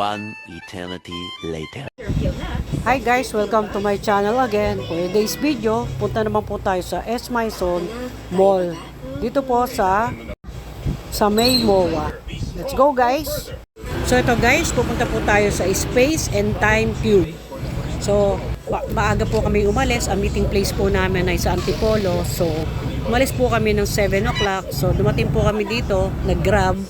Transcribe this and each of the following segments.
One eternity later. Hi guys, welcome to my channel again. For today's video, punta naman po tayo sa S. Maison Mall. Dito po sa May MOA. Let's go guys! So ito guys, pupunta po tayo sa Space and Time Cube. So maaga po kami umalis. Ang meeting place po namin ay sa Antipolo. So umalis po kami ng 7 o'clock. So dumating po kami dito, nag-grab.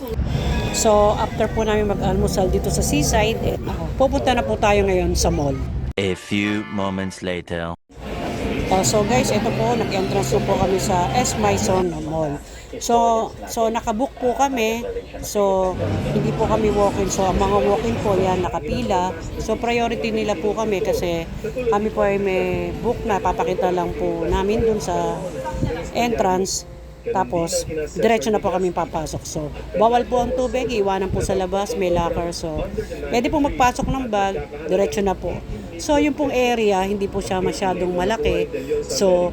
So after po namin mag-almusal dito sa seaside, pupunta na po tayo ngayon sa mall. A few moments later. So guys, ito po, nag-entrance po kami sa S. Maison Mall. So nakabook po kami. So hindi po kami walk-in. So ang mga walk-in po yan nakapila. So priority nila po kami kasi kami po ay may book na, papakita lang po namin dun sa entrance. Tapos diretso na po kami papasok. So bawal po ang tubig, iwanan po sa labas, may locker. So pwede po magpasok ng bag, diretso na po. So yung pong area, hindi po siya masyadong malaki. So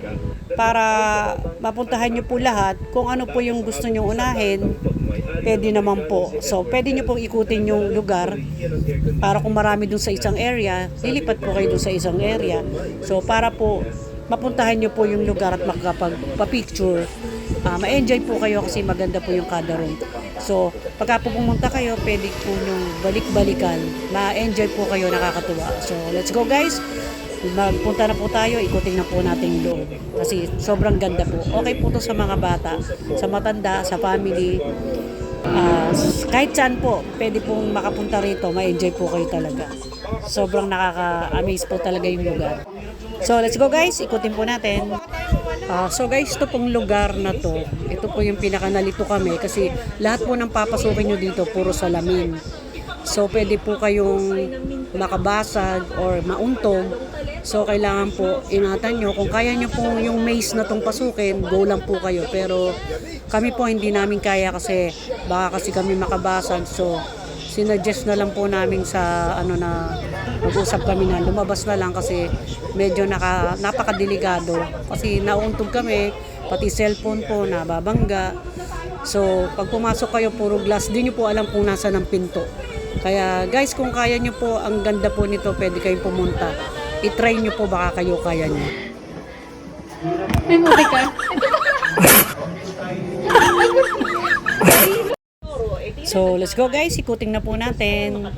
para mapuntahan nyo po lahat, kung ano po yung gusto nyo unahin, pwede naman po. So pwede nyo pong ikutin yung lugar para kung marami dun sa isang area, lilipat po kayo dun sa isang area. So para po mapuntahan nyo po yung lugar at makakapag-picture. Ma-enjoy po kayo kasi maganda po yung kada room. So, pagka po pumunta kayo, pwede po yung balik-balikan. Ma-enjoy po kayo, nakakatuwa. So, let's go guys! Magpunta na po tayo, ikutin na po natin yung loob. Kasi sobrang ganda po. Okay po to sa mga bata, sa matanda, sa family. Kahit saan po, pwede pong makapunta rito, ma-enjoy po kayo talaga. Sobrang nakaka-amaze po talaga yung lugar. So, let's go guys, ikutin po natin. So guys, ito pong lugar na to, ito po yung pinakanalito kami kasi lahat po ng papasukin nyo dito puro salamin. So pwede po kayong makabasag or mauntog. So kailangan po ingatan nyo, kung kaya nyo po yung maze na tong pasukin, go lang po kayo. Pero kami po hindi namin kaya kasi baka kasi kami makabasag. So sinuggest na lang po namin sa nag-usap kami na lumabas na lang kasi medyo napakadelikado kasi nauuntog kami, pati cellphone po nababangga. So pag pumasok kayo puro glass, di nyo po alam kung nasa ng pinto. Kaya guys, kung kaya nyo po, ang ganda po nito, pwede kayong pumunta. I-try nyo po, baka kayo kaya nyo. May muti ka? So let's go guys, ikuting na po natin.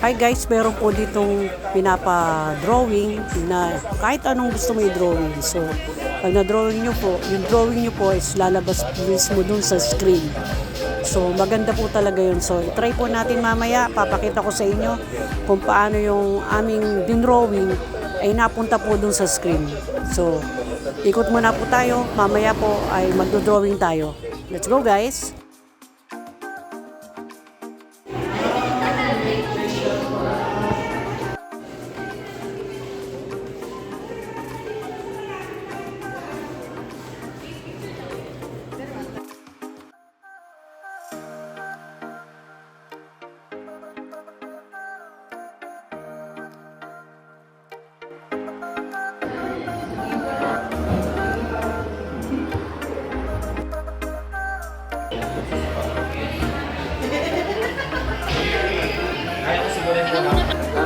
Hi guys, meron po ditong pinapa-drawing na kahit anong gusto mo i-drawing. So, pag na-drawing nyo po, yung drawing nyo po is lalabas mismo dun sa screen. So, maganda po talaga yun. So, try po natin mamaya. Papakita ko sa inyo kung paano yung aming din-drawing ay napunta po dun sa screen. So, ikot muna po tayo. Mamaya po ay magdo-drawing tayo. Let's go guys!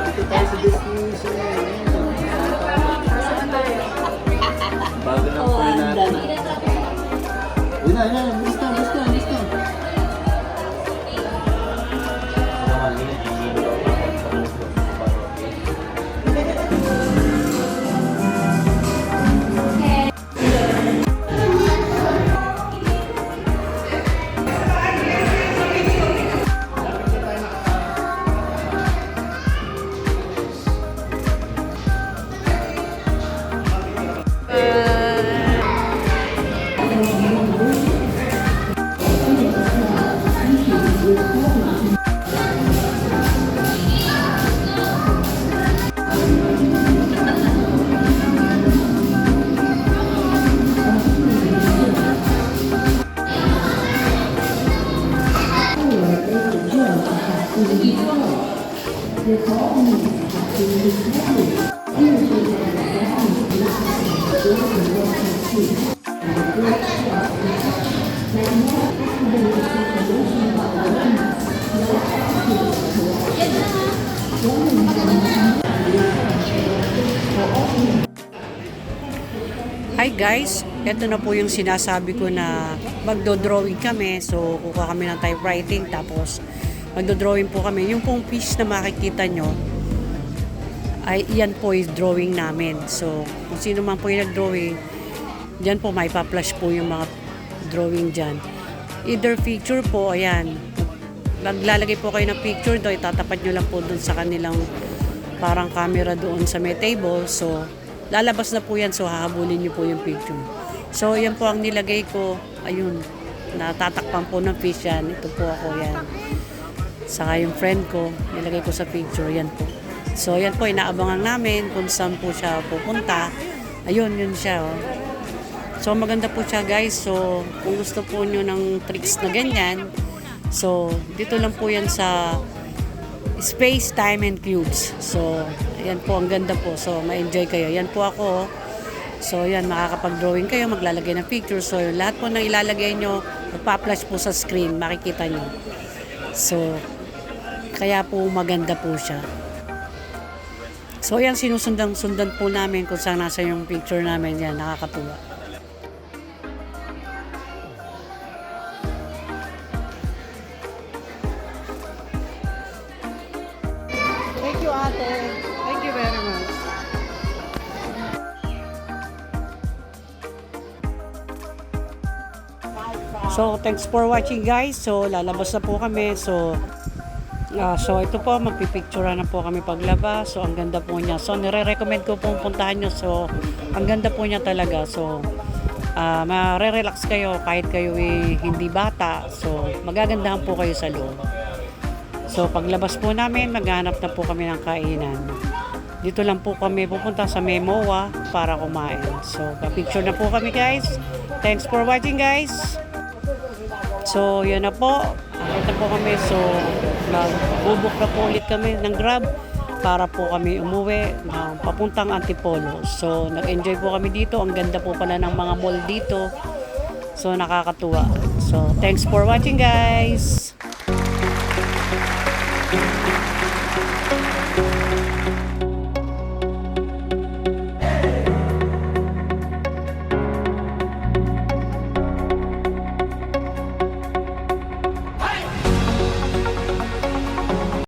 Dito tayo sa destination na yun. Bago lang po natin. Uy na, lista. Hi guys, ito na po yung sinasabi ko na magdo-drawing kami. So, kukuha kami ng typewriting tapos magdo-drawing po kami. Yung pong fish na makikita nyo, ay yan po is drawing namin. So, kung sino man po yung nag-drawing, dyan po may pa-flash po yung mga drawing dyan. Either picture po, ayan. Maglalagay po kayo ng picture doon, itatapat nyo lang po doon sa kanilang parang camera doon sa may table. So, lalabas na po yan, so hahabulin nyo po yung picture. So, yan po ang nilagay ko. Ayun, natatakpan po ng fish yan. Ito po ako yan. Saka yung friend ko, nilagay ko sa picture, yan po. So, yan po, inaabangan namin kung saan po siya pupunta. Ayun, yun siya. Oh. So, maganda po siya guys. So, kung gusto po nyo ng tricks na ganyan, so, dito lang po yan sa Space, Time, and Cubes. So, yan po, ang ganda po. So, ma-enjoy kayo. Yan po ako. So, yan, makakapag-drawing kayo, maglalagay ng picture. So, lahat po ng ilalagay nyo, magpa-flash po sa screen, makikita nyo. So, kaya po maganda po siya. So, yan, sinusundan po namin kung saan nasa yung picture namin. Yan, nakakatuwa. Thank you, ate. Thank you very much. So, thanks for watching guys. So, lalabas na po kami. So, ito po, magpipicturean na po kami paglabas. So, ang ganda po niya. So, nire-recommend ko pong puntahan nyo. So, ang ganda po niya talaga. So, mare-relax kayo kahit kayo hindi bata. So, magagandahan po kayo sa loob. So, paglabas po namin, maghanap na po kami ng kainan. Dito lang po kami pupunta sa Memoa para kumain. So, pa-picture na po kami guys. Thanks for watching guys. So, yun na po. Akit na po kami. So, magbubuk na po ulit kami ng Grab para po kami umuwi ng papuntang Antipolo. So, nag-enjoy po kami dito. Ang ganda po pala ng mga mall dito. So, nakakatuwa. So, thanks for watching guys.